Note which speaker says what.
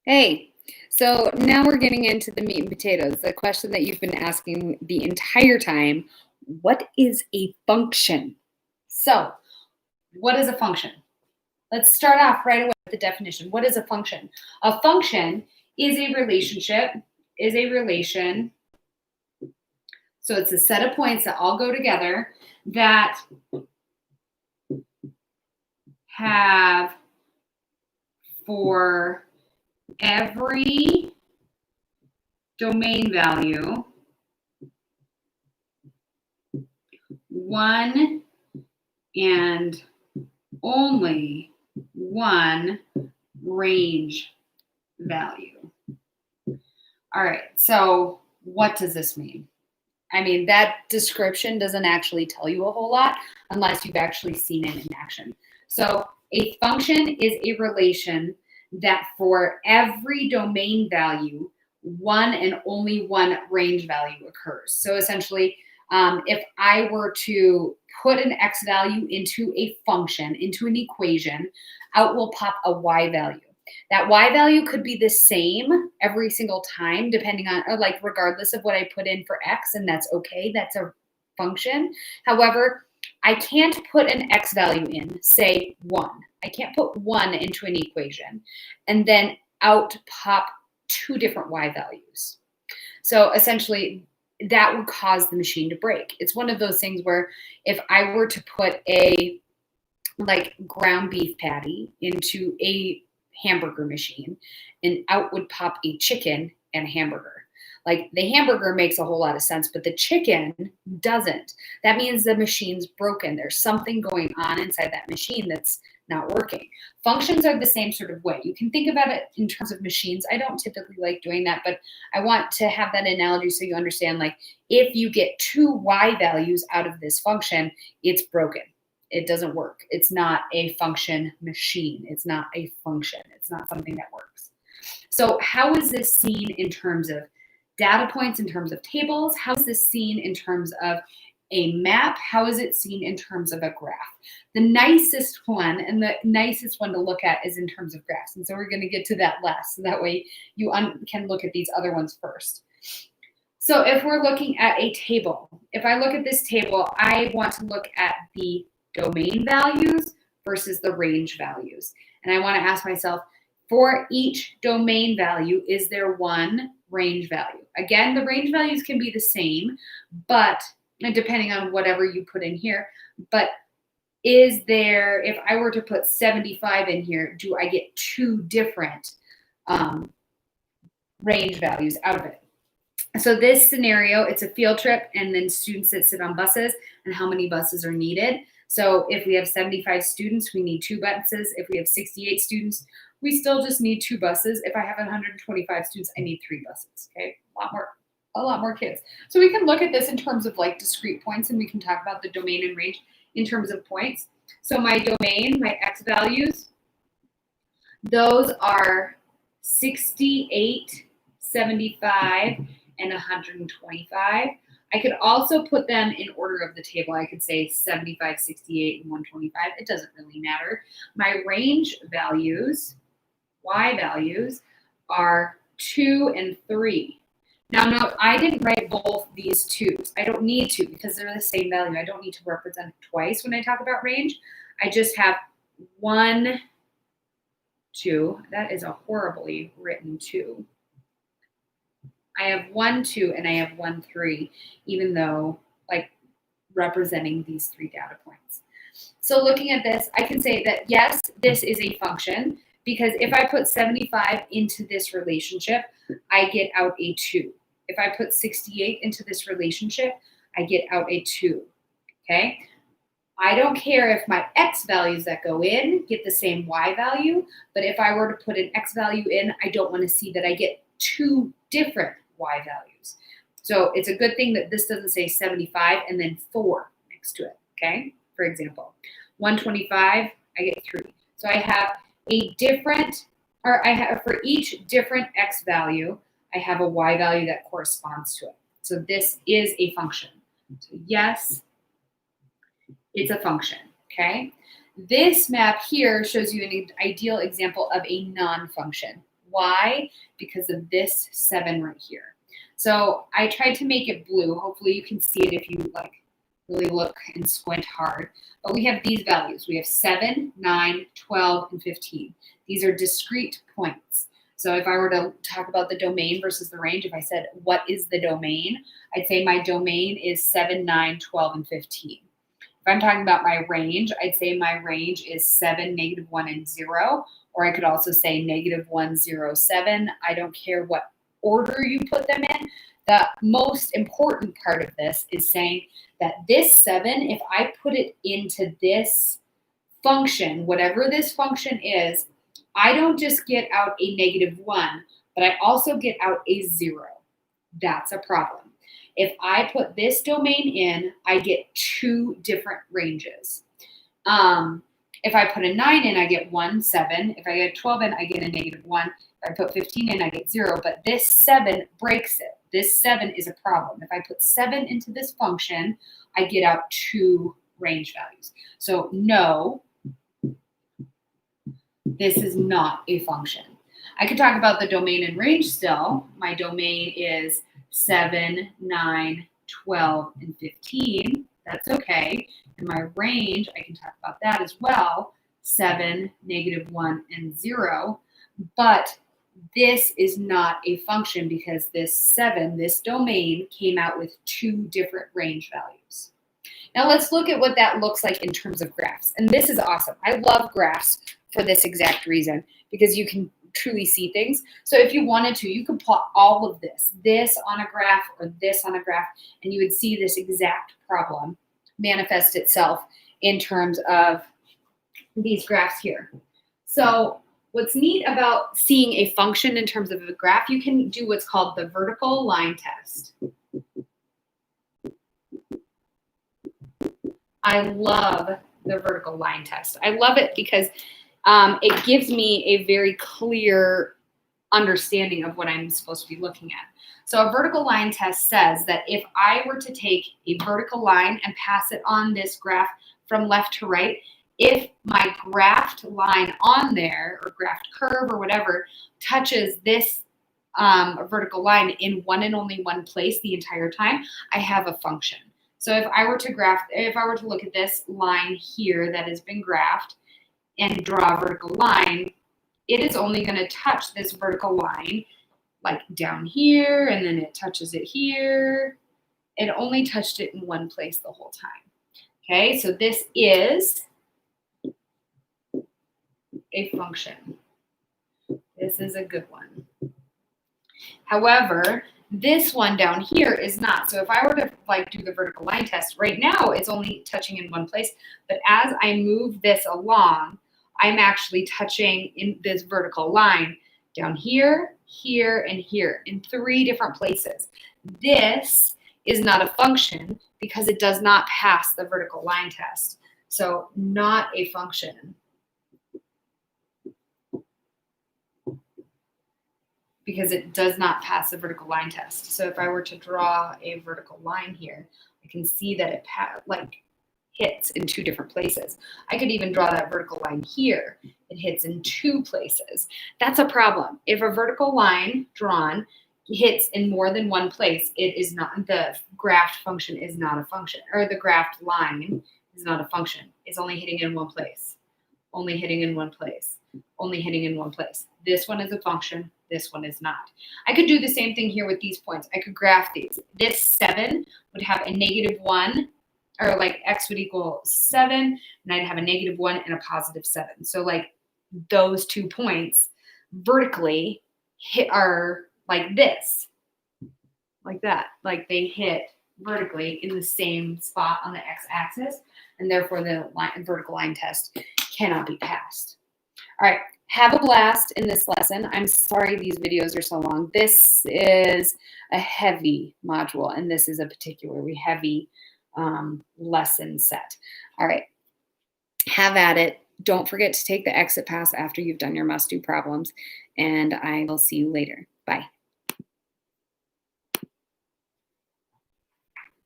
Speaker 1: Hey, so now we're getting into the meat and potatoes, the question that you've been asking the entire time. What is a function? So, what is a function? Let's start off right away with the definition. What is a function? A function is a relationship, is a relation. So it's a set of points that all go together that have for every domain value one and only one range value. All right, so what does this mean? I mean, that description doesn't actually tell you a whole lot unless you've actually seen it in action. So a function is a relation that for every domain value, one and only one range value occurs. So essentially, if I were to put an x value into a function, into an equation, out will pop a y value. That y value could be the same every single time, depending on, or like regardless of what I put in for x, and that's okay. That's a function. However, I can't put an x value in, say 1. I can't put 1 into an equation and then out pop 2 different y values. So essentially, that would cause the machine to break. It's one of those things where if I were to put a like ground beef patty into a hamburger machine and out would pop a chicken and a hamburger. Like the hamburger makes a whole lot of sense, but the chicken doesn't. That means the machine's broken. There's something going on inside that machine that's not working. Functions are the same sort of way. You can think about it in terms of machines. I don't typically like doing that, but I want to have that analogy so you understand, like, if you get 2 y values out of this function, it's broken. It doesn't work. It's not a function machine. It's not a function. It's not something that works. So how is this seen in terms of data points, in terms of tables? How is this seen in terms of a map? How is it seen in terms of a graph? The nicest one and the nicest one to look at is in terms of graphs. And so we're going to get to that last. So that way you can look at these other ones first. So if we're looking at a table, if I look at this table, I want to look at the domain values versus the range values. And I want to ask myself, for each domain value, is there one range value? Again, the range values can be the same, but depending on whatever you put in here, but is there, if I were to put 75 in here, do I get 2 different range values out of it? So this scenario, it's a field trip and then students that sit on buses and how many buses are needed. So if we have 75 students, we need 2 buses. If we have 68 students, we still just need 2 buses. If I have 125 students, I need 3 buses, okay? A lot more kids. So we can look at this in terms of like discrete points, and we can talk about the domain and range in terms of points. So my domain, my x values, those are 68, 75, and 125. I could also put them in order of the table. I could say 75, 68, and 125. It doesn't really matter. My range values, y values, are 2 and 3. Now, note, I didn't write both these 2s. I don't need to because they're the same value. I don't need to represent it twice when I talk about range. I just have 1, 2. That is a horribly written 2. I have 1, 2, and I have 1, 3, even though like representing these 3 data points. So looking at this, I can say that yes, this is a function because if I put 75 into this relationship, I get out a 2. If I put 68 into this relationship, I get out a 2, okay? I don't care if my x values that go in get the same y value, but if I were to put an x value in, I don't want to see that I get 2 different y values. So it's a good thing that this doesn't say 75 and then 4 next to it, okay? For example, 125, I get 3. So I have a different, or I have for each different x value, I have a y value that corresponds to it. So this is a function. So yes, it's a function, okay? This map here shows you an ideal example of a non-function. Why? Because of this 7 right here. So I tried to make it blue. Hopefully you can see it if you like really look and squint hard. But we have these values. We have 7, 9, 12, and 15. These are discrete points. So if I were to talk about the domain versus the range, if I said, what is the domain? I'd say my domain is 7, 9, 12, and 15. If I'm talking about my range, I'd say my range is 7, -1, and 0. Or I could also say -1, 0, 7. I don't care what order you put them in. The most important part of this is saying that this 7, if I put it into this function, whatever this function is, I don't just get out a -1, but I also get out a 0. That's a problem. If I put this domain in, I get 2 different ranges. If I put a 9 in, I get 1, 7. If I get a 12 in, I get a -1. If I put 15 in, I get 0. But this 7 breaks it. This 7 is a problem. If I put 7 into this function, I get out 2 range values. So no, this is not a function. I could talk about the domain and range still. My domain is 7, 9, 12, and 15. That's okay. And my range, I can talk about that as well. 7, -1, and 0. But this is not a function because this 7, this domain, came out with 2 different range values. Now let's look at what that looks like in terms of graphs. And this is awesome. I love graphs for this exact reason because you can truly see things. So if you wanted to, you could plot all of this on a graph or this on a graph, and you would see this exact problem manifest itself in terms of these graphs here. So what's neat about seeing a function in terms of a graph, you can do what's called the vertical line test. I love the vertical line test. I love it because it gives me a very clear understanding of what I'm supposed to be looking at. So a vertical line test says that if I were to take a vertical line and pass it on this graph from left to right, if my graphed line on there, or graphed curve or whatever, touches this vertical line in one and only one place the entire time, I have a function. So if I were to look at this line here that has been graphed and draw a vertical line, it is only going to touch this vertical line like down here, and then it touches it here. It only touched it in one place the whole time. Okay, so this is a function. This is a good one. However, this one down here is not. So if I were to do the vertical line test, right now it's only touching in one place, but as I move this along, I'm actually touching in this vertical line down here, here, and here in 3 different places. This is not a function because it does not pass the vertical line test. So not a function. Because it does not pass the vertical line test. So if I were to draw a vertical line here, I can see that it hits in 2 different places. I could even draw that vertical line here. It hits in 2 places. That's a problem. If a vertical line drawn hits in more than one place, it is not, the graphed function is not a function, or the graphed line is not a function. It's only hitting in one place, only hitting in one place, only hitting in one place. This one is a function. This one is not. I could do the same thing here with these points. I could graph these. This 7 would have a -1, or x would equal 7, and I'd have a -1 and a +7. So those 2 points vertically are like this, like that. They hit vertically in the same spot on the x-axis, and therefore the vertical line test cannot be passed. All right. Have a blast in this lesson. I'm sorry these videos are so long. This is a heavy module, and this is a particularly heavy lesson set. All right. Have at it. Don't forget to take the exit pass after you've done your must-do problems, and I will see you later. Bye.